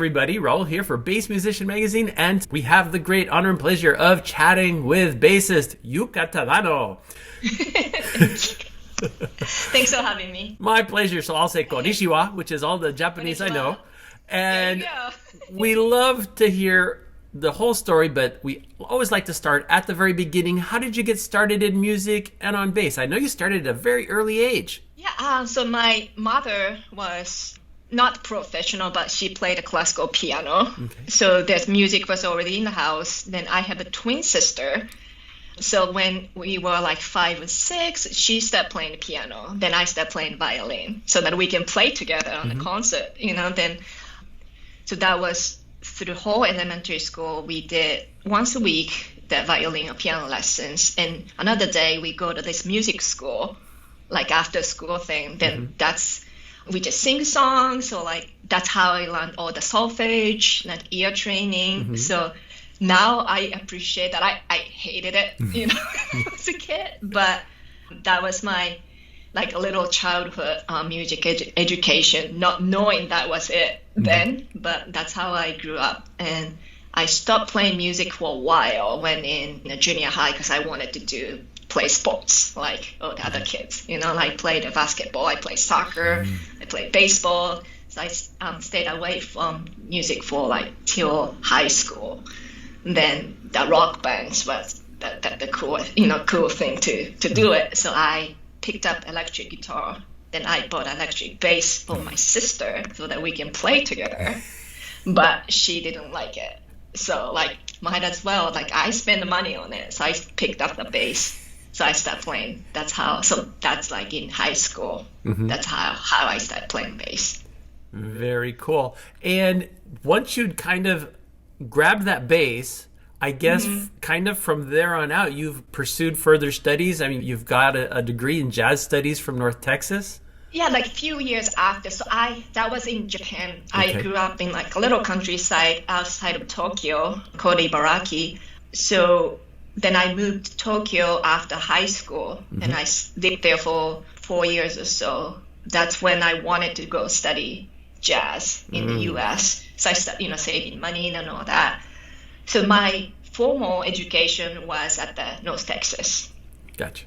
everybody, Raul here for Bass Musician Magazine, and we have the great honor and pleasure of chatting with bassist Yuka Tadano. Thanks for having me. My pleasure. So I'll say konnichiwa, which is all the Japanese Konnichiwa. I know. And There you we love to hear the whole story, but we always like to start at the very beginning. How did you get started in music and on bass? I know you started at a very early age. Yeah, so my mother was not professional, but she played a classical piano. Okay. So that music was already in the house. Then I have a twin sister. So when we were like 5 or 6, she started playing the piano. Then I started playing violin so that we can play together on the concert, Then, so that was through the whole elementary school. We did once a week the violin or piano lessons. And another day we go to this music school, like after school thing. Then we just sing songs. So like that's how I learned all the solfege, like ear training. So now I appreciate that. I hated it, when I was a kid, but that was my like a little childhood music education, not knowing that was it then, but that's how I grew up. And I stopped playing music for a while when in junior high because I wanted to play sports like all the other kids, like played basketball, I played soccer, I played baseball. So I stayed away from music for like till high school. Then the rock bands was the cool thing to do it. So I picked up electric guitar. Then I bought electric bass for my sister so that we can play together. But she didn't like it. So like might as well, like I spent the money on it. So I picked up the bass. So I started playing. So that's like in high school. That's how I started playing bass. Very cool. And once you'd kind of grabbed that bass, I guess kind of from there on out, you've pursued further studies. I mean, you've got a degree in jazz studies from North Texas. Yeah, like a few years after. So that was in Japan. Okay. I grew up in like a little countryside outside of Tokyo called Ibaraki. So then I moved to Tokyo after high school, and I lived there for 4 years or so. That's when I wanted to go study jazz in the U.S. So I started, saving money and all that. So my formal education was at the North Texas. Gotcha.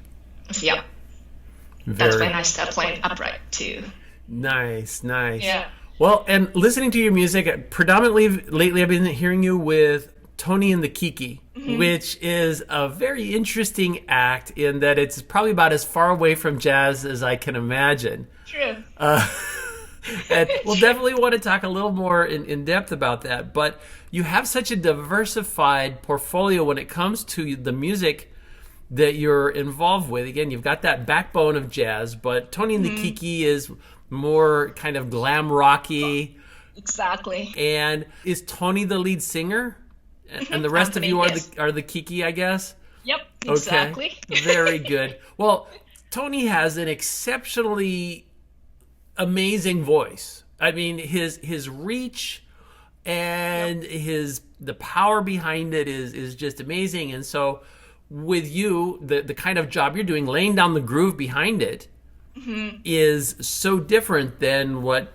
So, yeah. That's when I started playing upright too. Nice. Yeah. Well, and listening to your music, predominantly lately I've been hearing you with Tony and the Kiki, which is a very interesting act in that it's probably about as far away from jazz as I can imagine. True. And we'll definitely want to talk a little more in depth about that. But you have such a diversified portfolio when it comes to the music that you're involved with. Again, you've got that backbone of jazz, but Tony and the Kiki is more kind of glam rocky. Exactly. And is Tony the lead singer? And the rest of you are the Kiki, I guess? Yep, exactly. Okay. Very good. Well, Tony has an exceptionally amazing voice. I mean, his reach and the power behind it is just amazing. And so with you, the kind of job you're doing, laying down the groove behind it is so different than what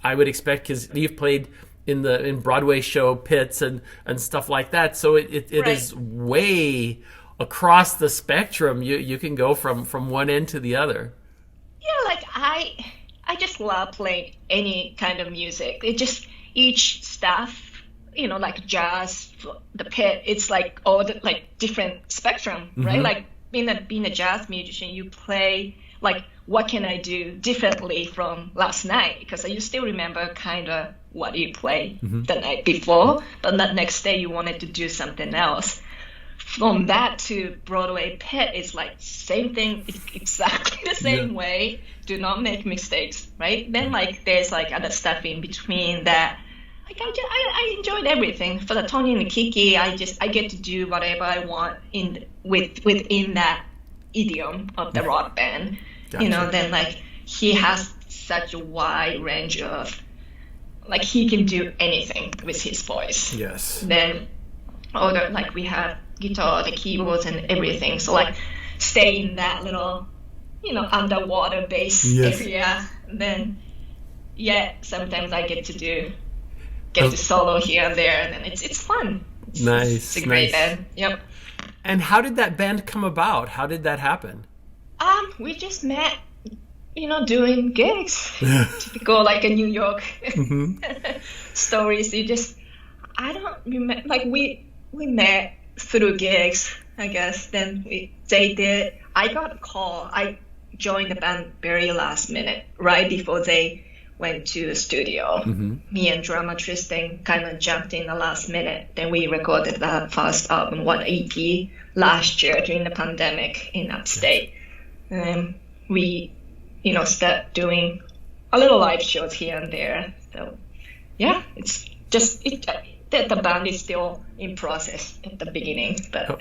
I would expect, because you've played in Broadway show pits and stuff like that. So it is way across the spectrum. You can go from one end to the other. Yeah, like I just love playing any kind of music. It just each stuff, like jazz, the pit. It's like all the like different spectrum, right? Like being a jazz musician, you play like what can I do differently from last night? Because you still remember kind of what you played the night before, but that next day you wanted to do something else. From that to Broadway pit, it's like same thing, exactly the same way. Do not make mistakes, right? Then like there's like other stuff in between that. Like I enjoyed everything. For the Tony and the Kiki, I get to do whatever I want within that idiom of the rock band. Gotcha. Then like he has such a wide range of, like he can do anything with his voice. Yes. Then like we have guitar, the keyboards and everything. So like stay in that little, underwater bass area. Then sometimes I get to do get to solo here and there, and then it's fun. Nice, It's a great nice. band. Yep. And how did that band come about? How did that happen? We just met, doing gigs. Typical like a New York stories. I don't remember. Like we met through gigs, I guess. Then they did. I got a call. I joined the band very last minute, right before they went to the studio. Me and drummer Tristan kind of jumped in the last minute. Then we recorded the first album, one EP, last year during the pandemic in upstate. And we, started doing a little live shows here and there. So, yeah, it's just the band is still in process at the beginning, but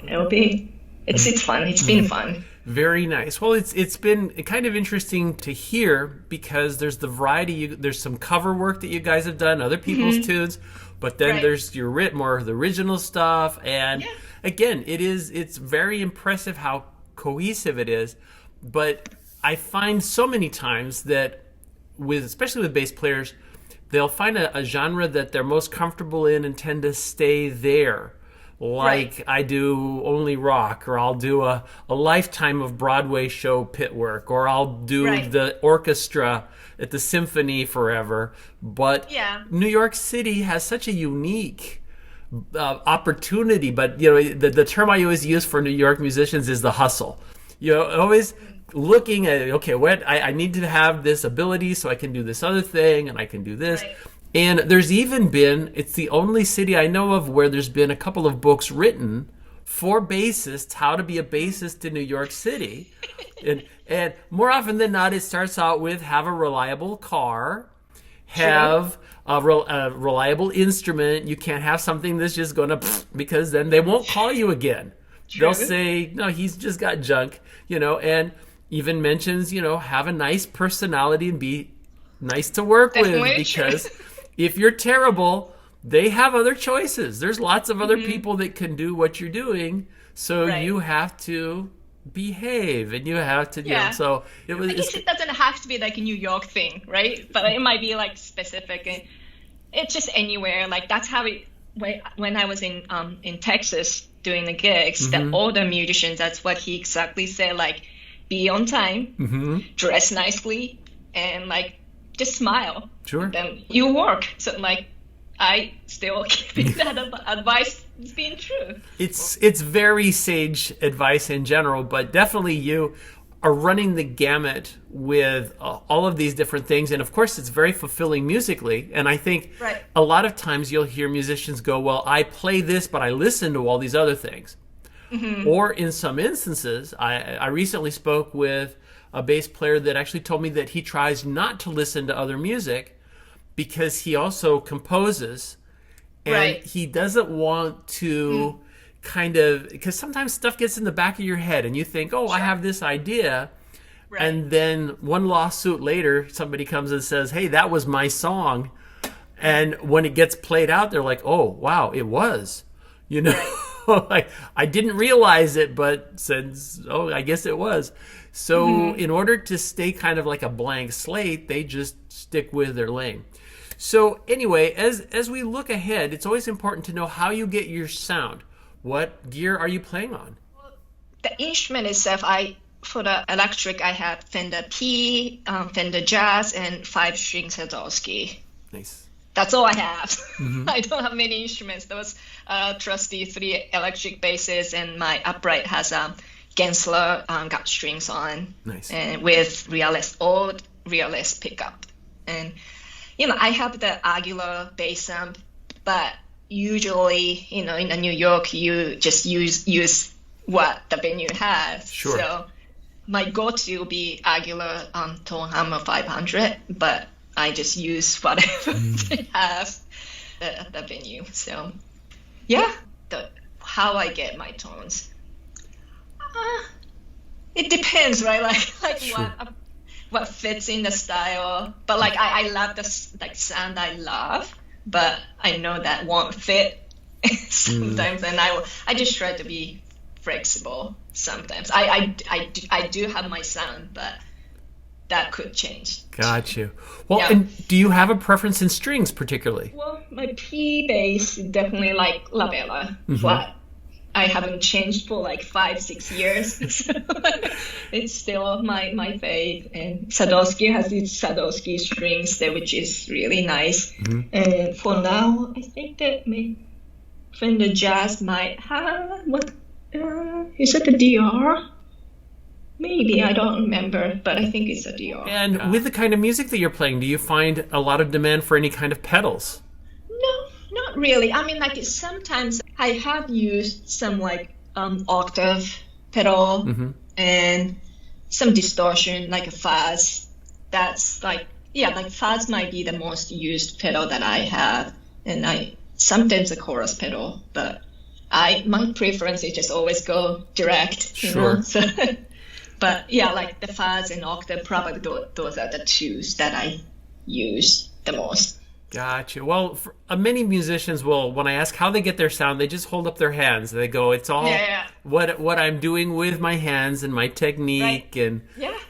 it's fun. It's been fun. Very nice. Well, it's been kind of interesting to hear because there's the variety. There's some cover work that you guys have done, other people's tunes, but then there's your more of the original stuff. And again, it's very impressive how cohesive it is. But I find so many times that especially with bass players, they'll find a genre that they're most comfortable in and tend to stay there. Like I do only rock, or I'll do a lifetime of Broadway show pit work, or I'll do the orchestra at the symphony forever. But New York City has such a unique opportunity. But the term I always use for New York musicians is the hustle. Always looking at I need to have this ability so I can do this other thing, and I can do this. And there's even been, it's the only city I know of where there's been a couple of books written for bassists, how to be a bassist in New York City. And more often than not, it starts out with have a reliable car, have a reliable instrument. You can't have something that's just going to, because then they won't call you again. They'll say, no, he's just got junk, and even mentions, have a nice personality and be nice to work with, because if you're terrible, they have other choices. There's lots of other people that can do what you're doing, so you have to behave, and you have to, so I guess it doesn't have to be like a New York thing, right? But it might be like specific, and it's just anywhere. Like that's how when I was in Texas doing the gigs, the older musicians, that's what he exactly said, like be on time, dress nicely, and like just smile. Sure. Then you work. So like I still keep that advice being true. It's very sage advice in general, but definitely you are running the gamut with all of these different things. And of course, it's very fulfilling musically. And I think a lot of times you'll hear musicians go, well, I play this, but I listen to all these other things. Or in some instances, I recently spoke with a bass player that actually told me that he tries not to listen to other music because he also composes, and he doesn't want to because sometimes stuff gets in the back of your head and you think, I have this idea, and then one lawsuit later somebody comes and says, hey, that was my song, and when it gets played out, they're like, oh wow, it was, I didn't realize it, but since I guess it was. So in order to stay kind of like a blank slate, they just stick with their lane. So anyway, as we look ahead, it's always important to know how you get your sound. What gear are you playing on? The instrument itself, for the electric, I have Fender P, Fender Jazz, and 5-string Sadowski. Nice. That's all I have. I don't have many instruments. Those trusty 3 electric basses, and my upright has Gensler got strings on. Nice. And with old Realist pickup. And, I have the Aguilar bass amp, but usually, in New York, you just use what the venue has. Sure. So my go-to will be Aguilar Tone Hammer 500, but I just use whatever they have at the venue. So, how I get my tones. It depends, right? Like sure. what fits in the style. But like I love the sound I love, but I know that won't fit sometimes, and I just try to be flexible sometimes. I do have my sound, but that could change. Got you. Well, Yeah. and do you have a preference in strings particularly? Well, my P bass is definitely like labella, flat. I haven't changed for like 5-6 years. So it's still my fave. And Sadowski has its Sadowski strings there, which is really nice. And for now, I think that Fender Jazz might have is it the DR? Maybe, I don't remember, but I think it's a DR. And with the kind of music that you're playing, do you find a lot of demand for any kind of pedals? No, not really. I mean, like sometimes I have used some like octave pedal and some distortion, like a fuzz. That's like, yeah, like fuzz might be the most used pedal that I have, and sometimes a chorus pedal, but my preference is just always go direct, you know? So, but yeah, like the fuzz and octave, probably those are the two that I use the most. Gotcha. Well, many musicians will, when I ask how they get their sound, they just hold up their hands. They go, it's all what I'm doing with my hands and my technique, and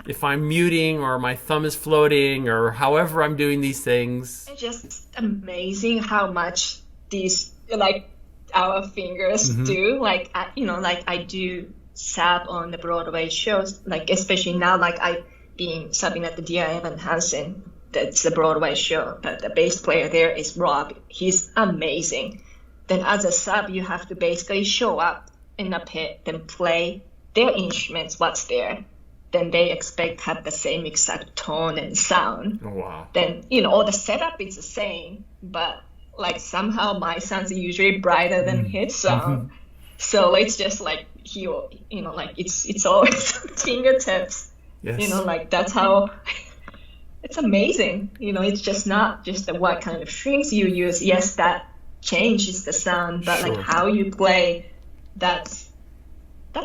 if I'm muting or my thumb is floating or however I'm doing these things. It's just amazing how much these, like, our fingers do. Like, I do sub on the Broadway shows, like especially now, like I being subbing at the D.R. Evan Hansen. That's the Broadway show, but the bass player there is Rob. He's amazing. Then as a sub, you have to basically show up in a pit and play their instruments, what's there. Then they expect to have the same exact tone and sound. Oh, wow. Then, all the setup is the same, but like somehow my sound's usually brighter than his sound. So it's just like, like it's always fingertips. Yes. Like that's how... It's amazing. It's just not just what kind of strings you use. Yes, that changes the sound, but like how you play, that's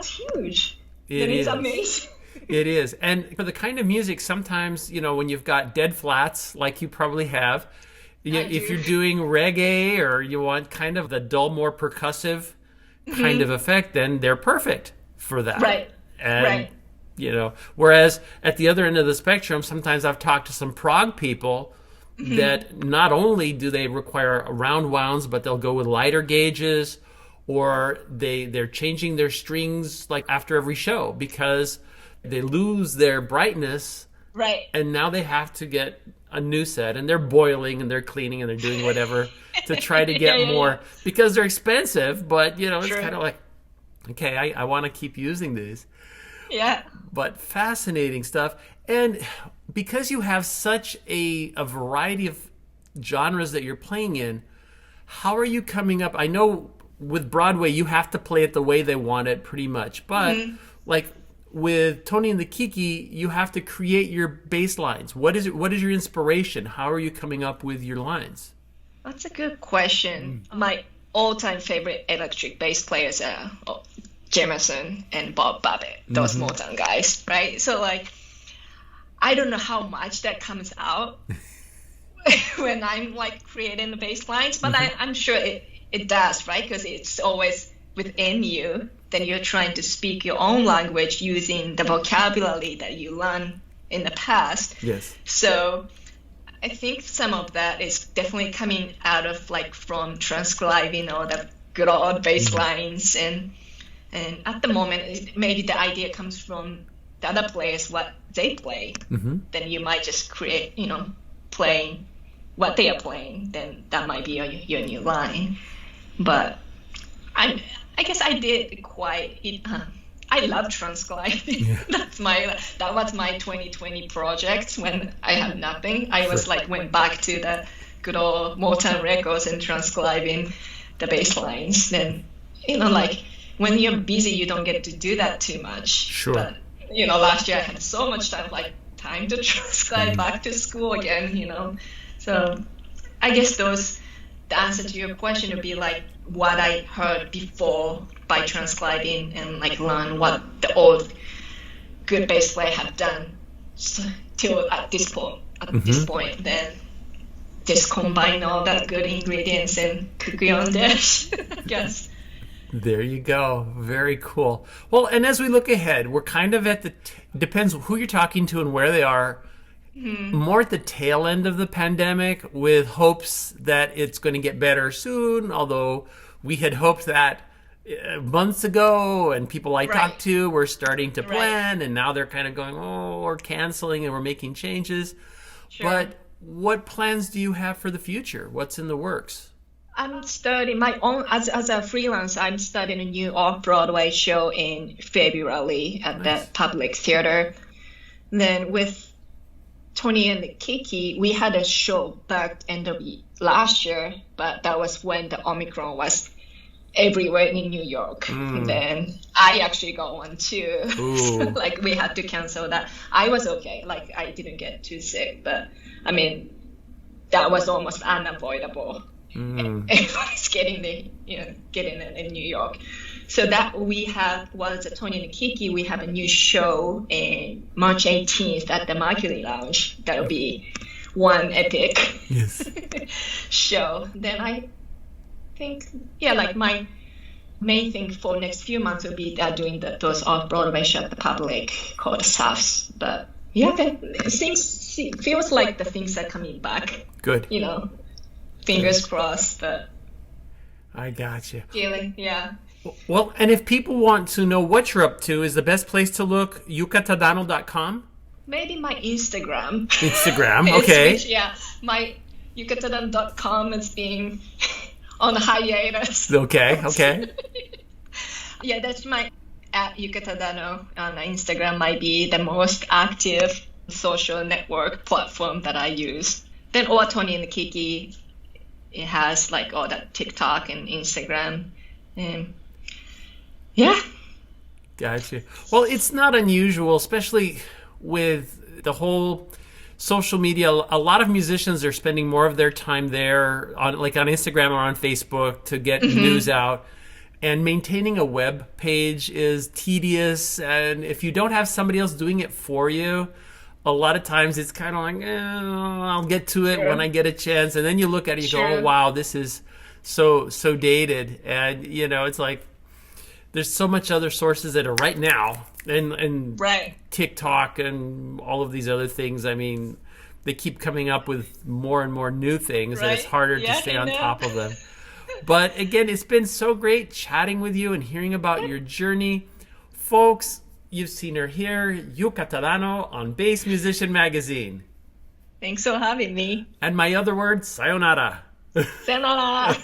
huge. It's amazing. It is. And for the kind of music, sometimes, when you've got dead flats, like you probably have, if you're doing reggae or you want kind of the dull, more percussive kind of effect, then they're perfect for that. Right. And whereas at the other end of the spectrum, sometimes I've talked to some prog people that not only do they require round wounds, but they'll go with lighter gauges, or they're changing their strings like after every show because they lose their brightness. Right. And now they have to get a new set, and they're boiling and they're cleaning and they're doing whatever to try to get more because they're expensive, but it's kind of like, okay, I want to keep using these. Yeah. But fascinating stuff. And because you have such a variety of genres that you're playing in, how are you coming up? I know with Broadway, you have to play it the way they want it pretty much. But like with Tony and the Kiki, you have to create your bass lines. What is your inspiration? How are you coming up with your lines? That's a good question. My all-time favorite electric bass players are Jamerson and Bob Babbitt, those Motown guys, right? So like, I don't know how much that comes out when I'm like creating the bass lines, but I'm sure it does, right? Because it's always within you. Then you're trying to speak your own language using the vocabulary that you learned in the past. Yes. So I think some of that is definitely coming out of like from transcribing all the good old bass lines, and at the moment maybe the idea comes from the other players, what they play. Then you might just create, playing what they are playing. Then that might be your new line. But I guess I did I love transcribing. That was my 2020 project when I had nothing. I was like went back to the good old Motown records and transcribing the bass lines. Then like when you're busy, you don't get to do that too much. Sure. But last year I had so much time to transcribe back to school again. So I guess the answer to your question would be like what I heard before by transcribing and like learn what the old good bass player had done till at this point. Then just combine all that good ingredients and cook your own dish. I guess. There you go. Very cool. Well, and as we look ahead, we're kind of at the, depends who you're talking to and where they are, more at the tail end of the pandemic with hopes that it's going to get better soon, although we had hoped that months ago, and people I talked to were starting to plan, and now they're kind of going, oh, we're canceling and we're making changes. Sure. But what plans do you have for the future? What's in the works? I'm studying my own, as a freelance, I'm studying a new off-Broadway show in February at the Public Theater. Then with Tony and Kiki, we had a show back end of last year, but that was when the Omicron was everywhere in New York. And then I actually got one too. So, like, we had to cancel that. I was okay, like I didn't get too sick, but I mean, that was almost unavoidable. Everybody's getting it in New York. So that we have, was Tony and Kiki, we have a new show in March 18th at the Mercury Lounge. That'll be one epic show. Then I think, like my main thing for next few months will be doing those off-Broadway shows at the public called Souths. But it feels like the things are coming back. Good. Fingers crossed. But I got you. Feeling, Well, and if people want to know what you're up to, is the best place to look yukatadano.com? Maybe my Instagram. Instagram, okay. My yukatadano.com is being on hiatus. Okay. That's my @Yuka on Instagram might be the most active social network platform that I use. Then or Tony and Kiki, it has like all that TikTok and Instagram. Gotcha. Well, it's not unusual, especially with the whole social media. A lot of musicians are spending more of their time there, on Instagram or on Facebook, to get news out. And maintaining a web page is tedious, and if you don't have somebody else doing it for you, a lot of times it's kind of like, I'll get to it when I get a chance. And then you look at it, you go, oh, wow, this is so dated. And, it's like, there's so much other sources that are right now, and TikTok and all of these other things. I mean, they keep coming up with more and more new things, and it's harder to stay on top of them. But again, it's been so great chatting with you and hearing about your journey. Folks, you've seen her here, Yuka Tadano on Bass Musician Magazine. Thanks for having me. And my other word, sayonara. Sayonara.